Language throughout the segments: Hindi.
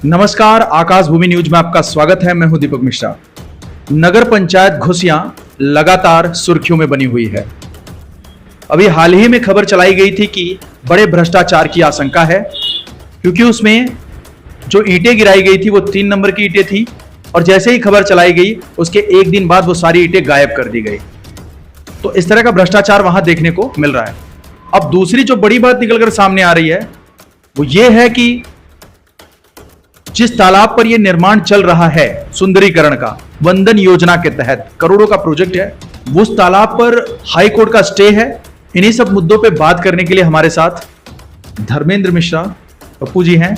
नमस्कार, आकाश भूमि न्यूज में आपका स्वागत है। मैं हूं दीपक मिश्रा। नगर पंचायत घुसियां लगातार सुर्खियों में बनी हुई है। अभी हाल ही में खबर चलाई गई थी कि बड़े भ्रष्टाचार की आशंका है, क्योंकि उसमें जो ईंटें गिराई गई थी वो 3 नंबर की ईंटें थी और जैसे ही खबर चलाई गई उसके एक दिन बाद वो सारी ईंटें गायब कर दी गई। तो इस तरह का भ्रष्टाचार वहां देखने को मिल रहा है। अब दूसरी जो बड़ी बात निकलकर सामने आ रही है वो ये है कि जिस तालाब पर यह निर्माण चल रहा है सुंदरीकरण का, वंदन योजना के तहत करोड़ों का प्रोजेक्ट है, उस तालाब पर हाई कोर्ट का स्टे है। इन्हीं सब मुद्दों पे बात करने के लिए हमारे साथ धर्मेंद्र मिश्रा पप्पू जी हैं।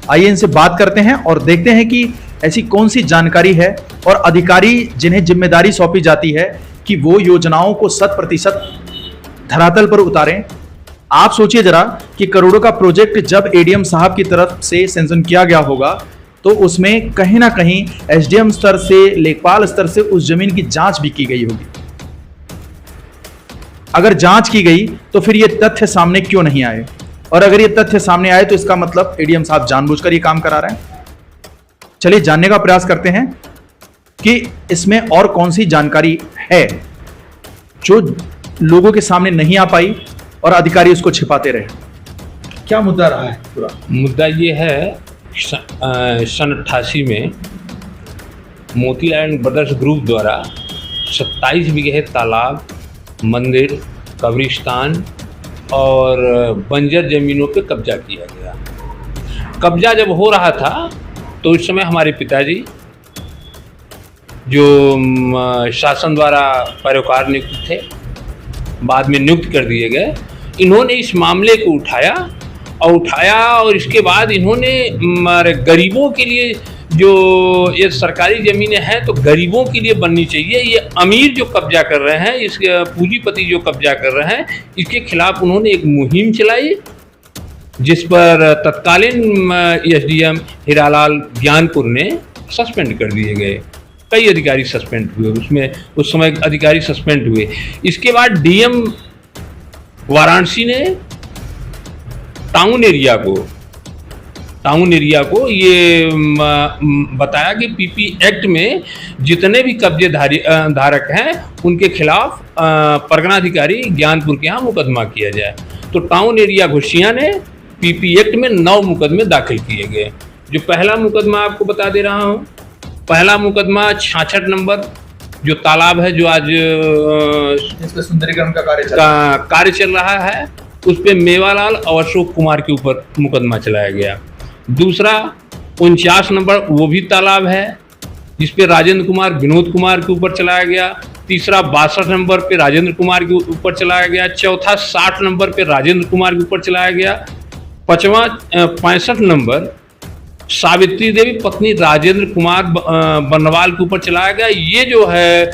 आइए इनसे बात करते हैं और देखते हैं कि ऐसी कौन सी जानकारी है और अधिकारी जिन्हें जिम्मेदारी सौंपी जाती है कि वो योजनाओं को 100% धरातल पर उतारें। आप सोचिए जरा कि करोड़ों का प्रोजेक्ट जब एडीएम साहब की तरफ से सैंक्शन किया गया होगा तो उसमें कहीं ना कहीं एसडीएम स्तर से, लेखपाल स्तर से उस जमीन की जांच भी की गई होगी। अगर जांच की गई तो फिर ये तथ्य सामने क्यों नहीं आए, और अगर ये तथ्य सामने आए तो इसका मतलब एडीएम साहब जानबूझकर ये काम करा रहे हैं। चलिए जानने का प्रयास करते हैं कि इसमें और कौन सी जानकारी है जो लोगों के सामने नहीं आ पाई और अधिकारी उसको छिपाते रहे। क्या मुद्दा रहा है? पूरा मुद्दा ये है, सन 88 में मोतीलाल ब्रदर्स ग्रुप द्वारा 27 बीघे तालाब, मंदिर, कब्रिस्तान और बंजर जमीनों पे कब्जा किया गया। कब्जा जब हो रहा था तो उस समय हमारे पिताजी जो शासन द्वारा पैरोकार नियुक्त थे, बाद में नियुक्त कर दिए गए, इन्होंने इस मामले को उठाया और इसके बाद इन्होंने गरीबों के लिए जो ये सरकारी ज़मीनें हैं तो गरीबों के लिए बननी चाहिए, ये अमीर जो कब्जा कर रहे हैं, इस पूंजीपति जो कब्जा कर रहे हैं, इसके खिलाफ उन्होंने एक मुहिम चलाई जिस पर तत्कालीन एसडीएम हीरालाल ज्ञानपुर ने सस्पेंड कर दिए गए। कई अधिकारी सस्पेंड हुए, उसमें उस समय अधिकारी सस्पेंड हुए। इसके बाद डीएम वाराणसी ने टाउन एरिया को ये बताया कि पीपी एक्ट में जितने भी कब्जे धारक हैं उनके खिलाफ परगनाधिकारी ज्ञानपुर के यहाँ मुकदमा किया जाए। तो टाउन एरिया घुसियां ने पीपी एक्ट में 9 मुकदमे दाखिल किए गए। जो पहला मुकदमा आपको बता दे रहा हूँ, पहला मुकदमा 66 नंबर जो तालाब है, जो आज इसमें सुंदरीकरण का कार्य चल रहा है, उस पे मेवालाल और अशोक कुमार के ऊपर मुकदमा चलाया गया। दूसरा 49 नंबर वो भी तालाब है जिस पे राजेंद्र कुमार, विनोद कुमार के ऊपर चलाया गया। तीसरा 62 नंबर पे राजेंद्र कुमार के ऊपर चलाया गया। चौथा 60 नंबर पे राजेंद्र कुमार के ऊपर चलाया गया। पांचवा 65 नंबर सावित्री देवी पत्नी राजेंद्र कुमार बर्नवाल के ऊपर चलाया गया। ये जो है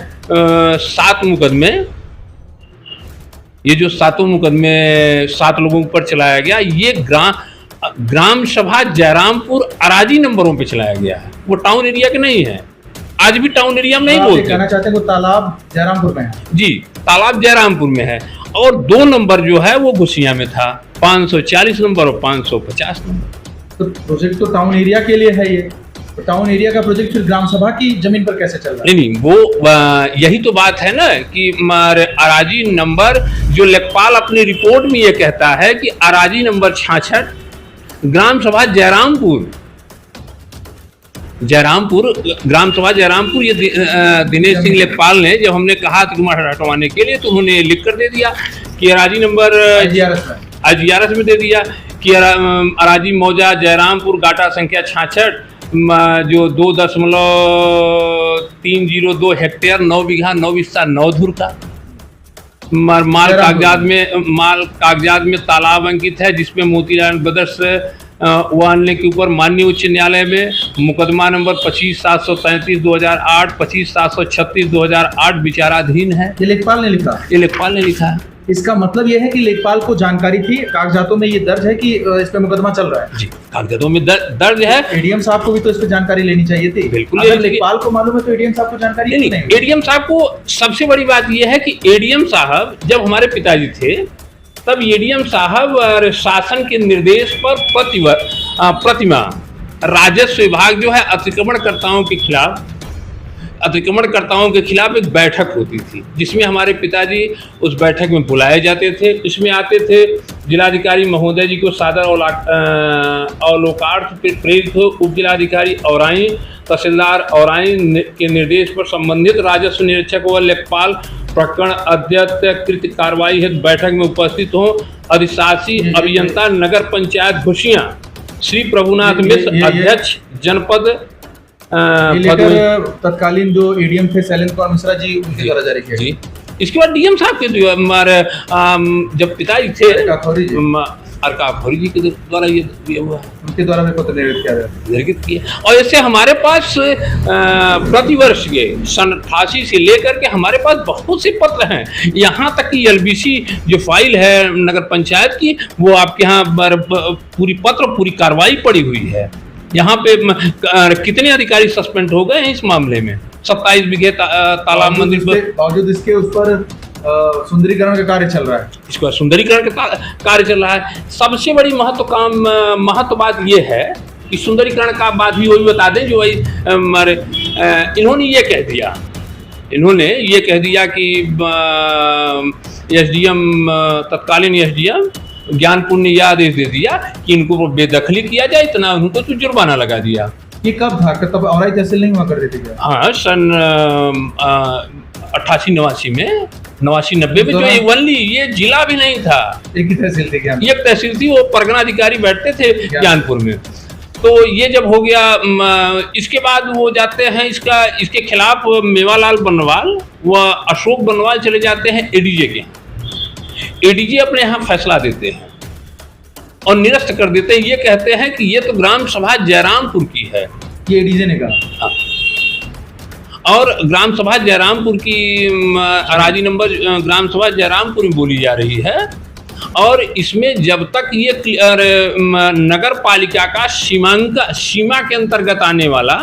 7 मुकदमे, ये जो 7 मुकदमे 7 लोगों के ऊपर चलाया गया, ये ग्राम सभा जयरामपुर अराजी नंबरों पे चलाया गया है। वो टाउन एरिया के नहीं है, आज भी टाउन एरिया में नहीं बोलते। कहना चाहते हैं वो तालाब जयरामपुर में है? जी, तालाब जयरामपुर में है। और 2 नंबर जो है वो घुसियां में था, 540 नंबर और 550 नंबर। तो प्रोजेक्ट तो टाउन एरिया के लिए है, ये तो टाउन एरिया का प्रोजेक्ट फिर ग्राम सभा की जमीन पर कैसे चल रहा है? नहीं, वो यही तो बात है ना कि अराजी नंबर जो लेखपाल अपनी रिपोर्ट में ये कहता है कि अराजी नंबर 66 ग्राम सभा जयरामपुर ग्राम सभा जयरामपुर, ये दिनेश सिंह लेखपाल ने जब हमने कहा कि हटवाने के लिए तो उन्होंने लिख कर दे दिया कि अराजी नंबर IGRS में दे दिया कि अराजी मौजा जयरामपुर गाटा संख्या 66 जो 2.302 हेक्टेयर, 9 बीघा 9 विस्ता 9 धुर का माल कागजात में तालाब अंकित है, जिसमें मोतीलाल ब्रदर्स वाले के ऊपर माननीय उच्च न्यायालय में मुकदमा नंबर 25,733/2008, 25,736/2008 विचाराधीन है। ये लेखपाल ने लिखा? ये लेखपाल ने लिखा है। इसका मतलब यह है कि लेखपाल को जानकारी थी, कागजातों में ये दर्ज है कि इस पे मुकदमा चल रहा है। जी, कागजातों में दर्ज है। एडीएम साहब को भी तो इस पे जानकारी लेनी चाहिए थी। बिल्कुल, अगर लेखपाल को मालूम है तो एडीएम साहब को जानकारी नहीं। एडीएम साहब को सबसे बड़ी बात यह है कि एडीएम साहब जब हमारे पिताजी थे तब एडीएम साहब शासन के निर्देश पर प्रतिमा राजस्व विभाग जो है अतिक्रमणकर्ताओं के खिलाफ एक बैठक होती थी, जिसमें हमारे पिताजी उस बैठक में बुलाए जाते थे। इसमें आते थे जिलाधिकारी महोदय जी को सादर अवलोकार्थ प्रेरित हो उप जिलाधिकारी औराई, तहसीलदार औराई के निर्देश पर संबंधित राजस्व निरीक्षक व लेखपाल प्रकरण अद्यतन कार्रवाई हेतु बैठक में उपस्थित हो। अधिशासी अभियंता नगर पंचायत घुसियां श्री प्रभुनाथ मिश्र अध्यक्ष जनपद तत्कालीन जो एडीएम थे शैलेंद्र कुमार मिश्रा जी, उनके द्वारा जारी किया जी। इसके बाद डीएम साहब के जो हमारे जब पिताजी थे अरकाखोरी जी के द्वारा ये हुआ, उनके द्वारा भी पत्र निर्गत किया। और ऐसे हमारे पास प्रतिवर्ष के सन 88 से लेकर के हमारे पास बहुत से पत्र हैं। यहाँ तक कि एलबीसी जो फाइल है नगर पंचायत की, वो आपके यहाँ पूरी कार्रवाई पड़ी हुई है। यहाँ पे कितने अधिकारी सस्पेंड हो गए हैं इस मामले में। 27 बीघे तालाब मंदिर बावजूद इसके उस पर सुंदरीकरण का कार्य चल रहा है। इसके बाद सुंदरीकरण का कार्य चल रहा है। सबसे बड़ी महत्व बात ये है कि सुंदरीकरण का बात भी वही बता दें जो वही हमारे इन्होंने ये कह दिया कि एसडीएम तत्कालीन एसडीएम ज्ञानपुर ने यह आदेश दे दिया कि इनको बेदखली किया जाए, इतना उनको तो जुर्माना लगा दिया। ये कब था? तब औराई तहसील नहीं हुआ करती थी क्या? हाँ, सन 88-89 में, 89-90 में जो ये जिला भी नहीं था, एक ही तहसील थी क्या? एक तहसील थी, वो परगना अधिकारी बैठते थे ज्ञानपुर में। तो ये जब हो गया, इसके बाद वो जाते हैं इसके खिलाफ मेवालाल बनवाल व अशोक बनवाल चले जाते हैं एडीजे के यहाँ। एडीजे अपने यहाँ फैसला देते हैं और निरस्त कर देते हैं। ये कहते हैं कि ये तो ग्राम सभा जयरामपुर की है, ये एडीजे ने कहा। और ग्राम सभा जयरामपुर की अराजी नंबर ग्राम सभा जयरामपुर में बोली जा रही है। और इसमें जब तक ये नगर पालिका का सीमा के अंतर्गत आने वाला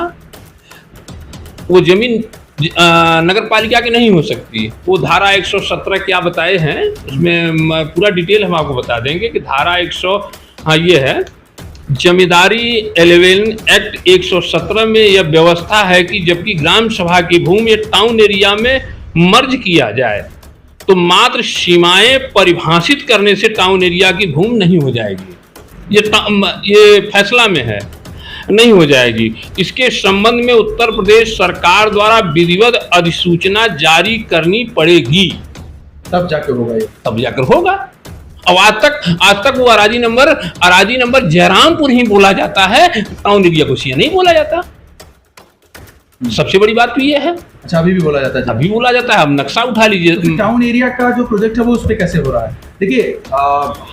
वो जमीन नगर पालिका की नहीं हो सकती। वो धारा 117 क्या बताए हैं, उसमें पूरा डिटेल हम आपको बता देंगे कि धारा 100 ये है, जमींदारी 11 एक्ट 117 में यह व्यवस्था है कि जबकि ग्राम सभा की भूमि टाउन एरिया में मर्ज किया जाए तो मात्र सीमाएं परिभाषित करने से टाउन एरिया की भूमि नहीं हो जाएगी। ये फैसला में है, नहीं हो जाएगी। इसके संबंध में उत्तर प्रदेश सरकार द्वारा विधिवत अधिसूचना जारी करनी पड़ेगी, तब जाकर होगा ये, तब जाकर होगा। अब आज तक वो अराजी नंबर जयरामपुर ही बोला जाता है, टाउन एरिया घुसियां नहीं बोला जाता। सबसे बड़ी बात तो ये है। अच्छा, अभी भी बोला जाता है? अभी बोला जाता है। अब नक्शा उठा लीजिए। तो टाउन एरिया का जो प्रोजेक्ट है वो उस पर कैसे हो रहा है? देखिए,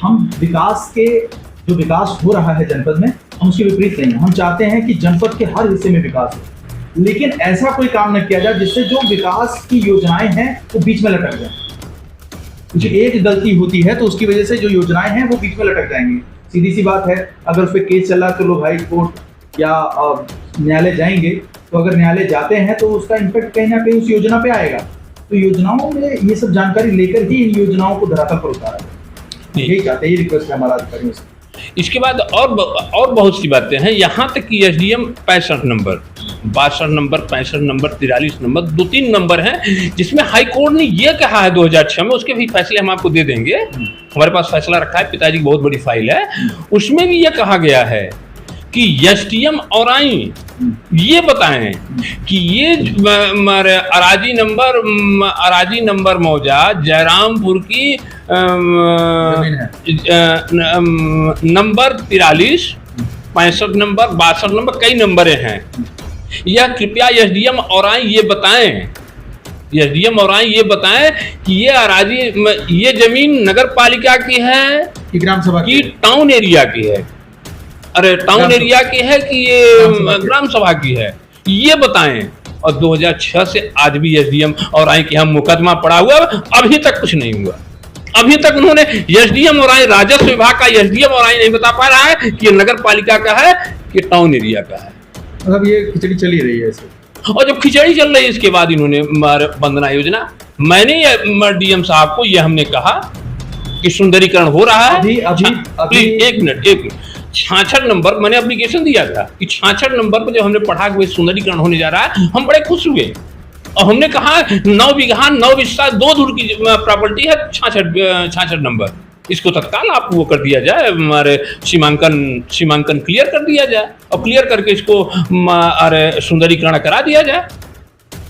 हम जो विकास हो रहा है जनपद में, हम उसके विपरीत नहीं है। हम चाहते हैं कि जनपद के हर हिस्से में विकास हो, लेकिन ऐसा कोई काम न किया जाए जिससे जो विकास की योजनाएं हैं वो बीच में लटक जाए। कुछ एक गलती होती है तो उसकी वजह से जो योजनाएं हैं वो बीच में लटक जाएंगी। सीधी सी बात है, अगर उस पर केस चला तो लोग हाई कोर्ट या न्यायालय जाएंगे, तो अगर न्यायालय जाते हैं तो उसका इम्पैक्ट कहीं ना कहीं उस योजना पे आएगा। तो योजनाओं में ये सब जानकारी लेकर ही इन योजनाओं को धरातल पर उतारा जाए, यही चाहते हैं, रिक्वेस्ट है हमारा अधिकारियों से। इसके बाद और बहुत सी बातें हैं। यहाँ तक कि SDM 65 number, 62 number, 65 number, 43 number, 2-3 number हैं जिसमें हाई कोर्ट ने ये कहा है 2006 में, उसके भी फैसले हम आपको दे देंगे। हमारे पास फैसला रखा है, पिताजी की बहुत बड़ी फाइल है। उसमें भी ये कहा गया है कि एसडीएम औराई ये बताएं कि ये अराजी नंबर मौजा जयरामपुर की नंबर 43, 65 नंबर, 62 नंबर, कई नंबरें हैं। यह कृपया एसडीएम औराई ये बताएं कि ये जमीन नगर पालिका की है कि ग्राम सभा की, टाउन एरिया की है। अरे टाउन एरिया की है कि ये ग्राम सभा की है, ये बताएं। और 2006 से आज भी एसडीएम और आई के यहाँ मुकदमा पड़ा हुआ, अभी तक कुछ नहीं हुआ। अभी तक उन्होंने एसडीएम और आई, राजस्व विभाग का एसडीएम और आई नहीं बता पा रहा है कि ये नगर पालिका का है कि टाउन एरिया का है। मतलब ये खिचड़ी चली रही है ऐसे। और जब खिचड़ी चल रही है, इसके बाद इन्होंने वंदना योजना, मैंने डीएम साहब को ये हमने कहा कि सुंदरीकरण हो रहा है। अभी एक मिनट, 66 नंबर मैंने एप्लीकेशन दिया था कि 66 नंबर पर जब हमने पढ़ा कि सुंदरीकरण होने जा रहा है, हम बड़े खुश हुए और हमने कहा 9 बीघा 9 विस्ता 2 धुर की प्रॉपर्टी है, 66 नंबर, इसको तत्काल आप वो कर दिया जाए, हमारे सीमांकन क्लियर कर दिया जाए और क्लियर करके इसको अरे सुंदरीकरण करा दिया जाए।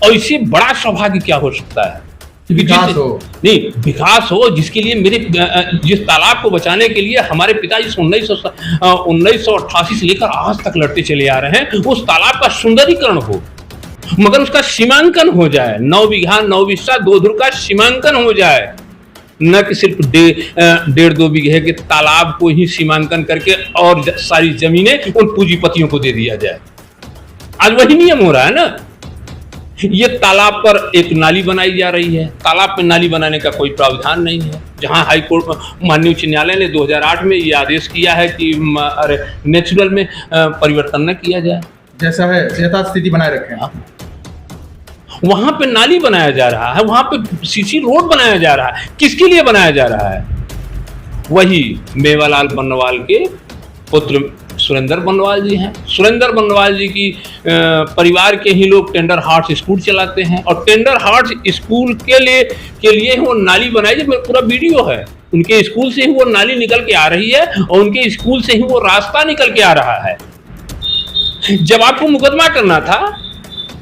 और इससे बड़ा सौभाग्य क्या हो सकता है? विकास हो, नहीं विकास हो, जिसके लिए मेरे जिस तालाब को बचाने के लिए हमारे पिताजी 1988 से लेकर आज तक लड़ते चले आ रहे हैं, उस तालाब का सुंदरीकरण हो, मगर उसका सीमांकन हो जाए, 9 बीघा 9 विस्ता 2 धुर का सीमांकन हो जाए, न कि सिर्फ 1.5-2 बीघे के तालाब को ही सीमांकन करके और सारी जमीनें उन पूंजीपतियों को दे दिया जाए। आज वही नियम हो रहा है ना। ये तालाब पर एक नाली बनाई जा रही है, तालाब में नाली बनाने का कोई प्रावधान नहीं है, जहां हाई कोर्ट माननीय उच्च न्यायालय ने 2008 में ये आदेश किया है कि अरे नेचुरल में परिवर्तन न किया जाए, जैसा है यथास्थिति बनाए रखें। वहां पे नाली बनाया जा रहा है, वहां पे सीसी रोड बनाया जा रहा है। किसके लिए बनाया जा रहा है? वही मेवालाल बर्नवाल के पुत्र सुरेंद्र बर्नवाल जी हैं। सुरेंद्र बर्नवाल जी की परिवार के ही लोग टेंडर हार्ट्स स्कूल चलाते हैं और टेंडर हार्ट्स स्कूल के लिए वो नाली बनाई, पूरा वीडियो है, उनके स्कूल से ही वो नाली निकल के आ रही है और उनके स्कूल से ही वो रास्ता निकल के आ रहा है। जब आपको मुकदमा करना था,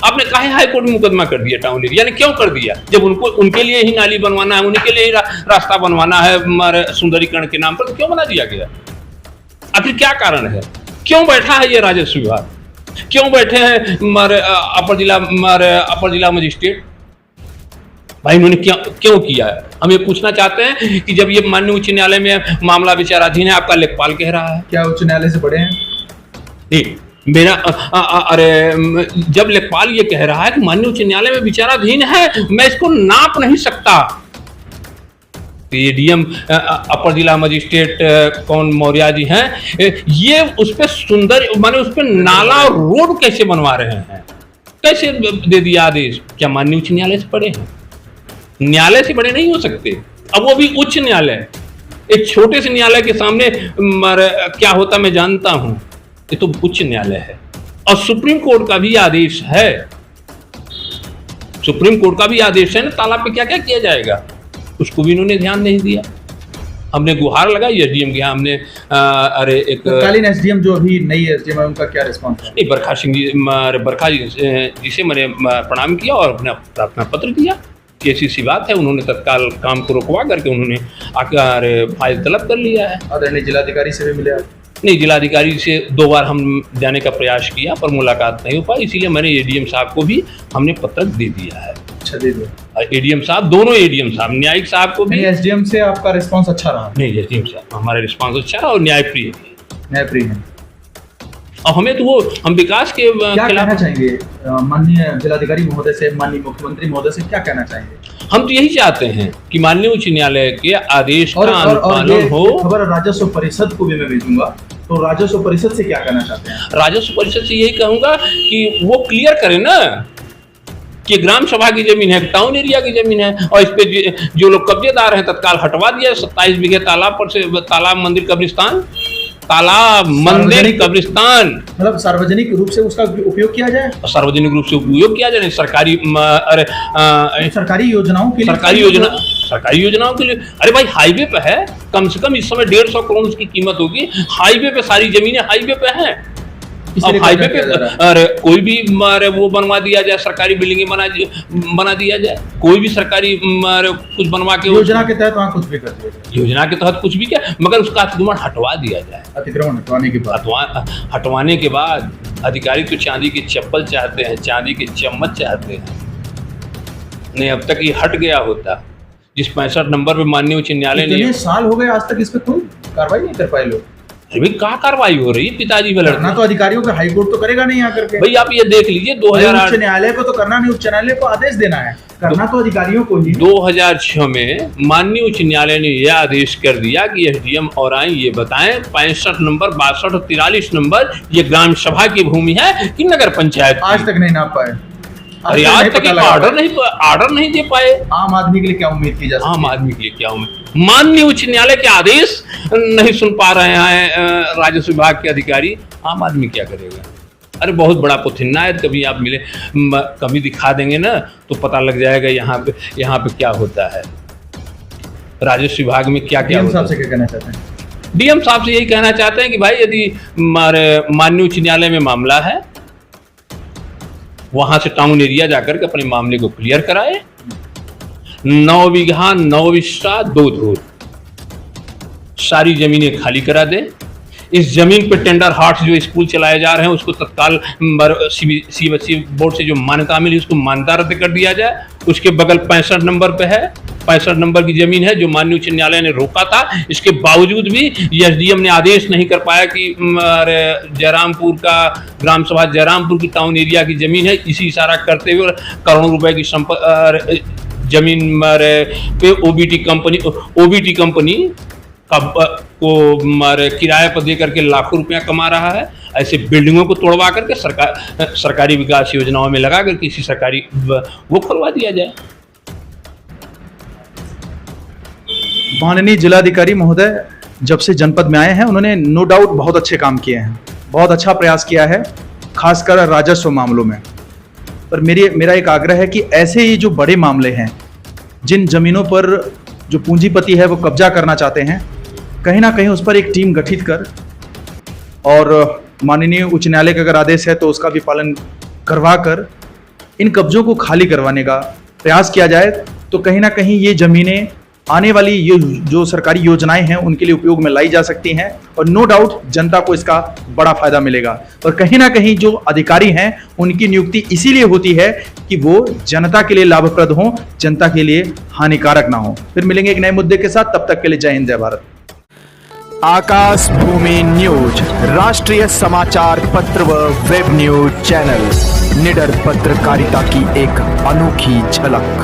आपने काहे हाई कोर्ट में मुकदमा कर दिया टाउन एरिया, यानी क्यों कर दिया? जब उनके लिए ही नाली बनवाना है, उन्हीं के लिए ही रास्ता बनवाना है हमारे सुंदरीकरण के नाम पर, तो क्यों बना दिया गया? आखिर क्या कारण है? क्यों बैठा है ये राजस्व विभाग? क्यों बैठे हैं हमारे अपर जिला मजिस्ट्रेट? भाई इन्होंने क्यों किया है? हम ये पूछना चाहते हैं कि जब ये माननीय उच्च न्यायालय में मामला विचाराधीन है, आपका लेखपाल कह रहा है, क्या उच्च न्यायालय से बड़े हैं? नहीं, मेरा अरे जब लेखपाल ये कह रहा है कि माननीय उच्च न्यायालय में विचाराधीन है, मैं इसको नाप नहीं सकता। एडीएम अपर जिला मजिस्ट्रेट कौन मौर्य जी हैं, ये उस पर सुंदर माने उस पर नाला और रोड कैसे बनवा रहे हैं? कैसे दे दिया आदेश? क्या माननीय उच्च न्यायालय से बड़े हैं? न्यायालय से बड़े नहीं हो सकते। अब वो भी उच्च न्यायालय, एक छोटे से न्यायालय के सामने क्या होता मैं जानता हूं। ये तो उच्च न्यायालय है और सुप्रीम कोर्ट का भी आदेश है, सुप्रीम कोर्ट का भी आदेश है ना, तालाब पे क्या क्या किया जाएगा, उसको भी इन्होंने ध्यान नहीं दिया। हमने गुहार लगाई एसडीएम के यहाँ, हमने अरे एक तत्कालीन एसडीएम जो अभी नई एसडीएम है, उनका क्या रिस्पॉन्स है? नहीं, बरखा सिंह जी, बरखा जी से मैंने प्रणाम किया और अपना प्रार्थना पत्र दिया कि ऐसी सी बात है। उन्होंने तत्काल काम को रुकवा करके उन्होंने आकर फाइल तलब कर लिया है। आदरणीय जिलाधिकारी से भी मिले आप? नहीं, जिलाधिकारी से 2 बार हम जाने का प्रयास किया पर मुलाकात नहीं हो पाई, इसीलिए मैंने एडीएम साहब को भी हमने पत्र दे दिया है। अच्छा, दे दिया। एडीएम साहब, दोनों एडीएम साहब, न्यायिक साहब को भी। एसडीएम से आपका रिस्पांस अच्छा रहा? नहीं, एसडीएम साहब हमारा रिस्पांस अच्छा रहा और न्यायप्रिय है। और हमें तो वो हम विकास के क्या कहना चाहेंगे माननीय जिलाधिकारी महोदय से, माननीय मुख्यमंत्री महोदय से क्या कहना चाहेंगे? हम तो यही चाहते हैं कि माननीय उच्च न्यायालय के आदेश का अनुपालन हो। खबर राजस्व परिषद को भी मैं भेजूंगा, तो राजस्व परिषद से क्या कहना चाहते हैं? राजस्व परिषद से यही कहूंगा कि वो क्लियर करे ना कि ग्राम सभा की जमीन है, टाउन एरिया की जमीन है और इस पे जो लोग कब्जेदार हैं तत्काल हटवा दिया। 27 बीघे तालाब पर से तालाब मंदिर कब्रिस्तान, तालाब मंदिर कब्रिस्तान, मतलब सार्वजनिक रूप से उसका उपयोग किया जाए, सार्वजनिक रूप से उपयोग किया जाए, सरकारी सरकारी योजनाओं के लिए, सरकारी योजनाओं के लिए। अरे भाई, हाईवे पे है, कम से कम इस समय 150 करोड़ की कीमत होगी। हाईवे पे सारी जमीनें हाईवे पे हैं, अब हाईवे पे अरे कोई भी वो बनवा दिया जाए, सरकारी बिल्डिंगें बना दिया जाए, कोई भी सरकारी कुछ बनवा के योजना के तहत वहाँ कुछ भी कर दिया जाए, योजना के तहत कुछ भी क्या, मगर उसका अतिक्रमण हटवा दिया जाए। अतिक्रमण हटवाने के बाद अधिकारी तो चांदी की चप्पल चाहते हैं, चांदी के चम्मच चाहते हैं। नहीं, अब तक ये हट गया होता। जिस 65 नंबर पे माननीय उच्च न्यायालय ने, साल हो गए आज तक इस पे कोई कार्रवाई नहीं कर पाए लोग। अरे क्या कार्रवाई हो रही है? पिताजी पे लड़ना तो अधिकारियों का हाई कोर्ट तो करेगा नहीं आकर के। भाई आप ये देख लीजिए, 2008 उच्च न्यायालय को तो करना नहीं, उच्च न्यायालय को आदेश देना है, करना तो अधिकारियों को ही। 2006 में माननीय उच्च न्यायालय ने यह आदेश कर दिया कि एसडीएम और आए ये बताएं 65 नंबर, 62 और 43 नंबर ये ग्राम सभा की भूमि है कि नगर पंचायत? आज तक नहीं नाप पाए। अरे आज तक ऑर्डर नहीं दे पाए। आम आदमी के लिए क्या उम्मीद की जा सकती है? आम आदमी के लिए क्या उम्मीद? माननीय उच्च न्यायालय के आदेश नहीं सुन पा रहे हैं राजस्व विभाग के अधिकारी, आम आदमी क्या करेगा? अरे बहुत बड़ा पोथिन्ना है, कभी आप मिले, कभी दिखा देंगे ना तो पता लग जाएगा यहाँ पे क्या होता है, राजस्व विभाग में क्या क्या होता है। से क्या कहना चाहते हैं? डीएम साहब से यही कहना चाहते हैं कि भाई यदि माननीय उच्च न्यायालय में मामला है, वहां से टाउन एरिया जाकर के अपने मामले को क्लियर कराए। 9 बीघा 9 विस्टा 2 धूर सारी जमीनें खाली करा दे। इस जमीन पे टेंडर हार्ट जो स्कूल चलाए जा रहे हैं उसको तत्काल सीबीएसई बोर्ड से जो मान्यता मिली उसको मान्यता रद्द कर दिया जाए। उसके बगल 65 नंबर पे है, 65 नंबर की जमीन है जो माननीय उच्च न्यायालय ने रोका था, इसके बावजूद भी एसडीएम ने आदेश नहीं कर पाया कि जयरामपुर का ग्राम सभा जयरामपुर की टाउन एरिया की जमीन है, इसी इशारा करते हुए करोड़ों रुपए की जमीन पे ओबीटी कंपनी को किराए पर दे करके लाखों रुपया कमा रहा है। ऐसे बिल्डिंगों को तोड़वा करके सरकारी विकास योजनाओं में लगा करके किसी सरकारी वो खुलवा दिया जाए। माननीय जिलाधिकारी महोदय जब से जनपद में आए हैं उन्होंने नो डाउट बहुत अच्छे काम किए हैं, बहुत अच्छा प्रयास किया है, खासकर राजस्व मामलों में। पर मेरा एक आग्रह है कि ऐसे ही जो बड़े मामले हैं, जिन जमीनों पर जो पूंजीपति है वो कब्जा करना चाहते हैं, कहीं ना कहीं उस पर एक टीम गठित कर और माननीय उच्च न्यायालय का अगर आदेश है तो उसका भी पालन करवा कर इन कब्जों को खाली करवाने का प्रयास किया जाए, तो कहीं ना कहीं ये जमीनें आने वाली ये जो सरकारी योजनाएं हैं उनके लिए उपयोग में लाई जा सकती हैं और नो डाउट जनता को इसका बड़ा फायदा मिलेगा। और कहीं ना कहीं जो अधिकारी हैं उनकी नियुक्ति इसीलिए होती है कि वो जनता के लिए लाभप्रद हों, जनता के लिए हानिकारक ना हो। फिर मिलेंगे एक नए मुद्दे के साथ, तब तक के लिए जय हिंद जय भारत। आकाश भूमि न्यूज राष्ट्रीय समाचार पत्र व वेब न्यूज चैनल, निडर पत्रकारिता की एक अनोखी झलक।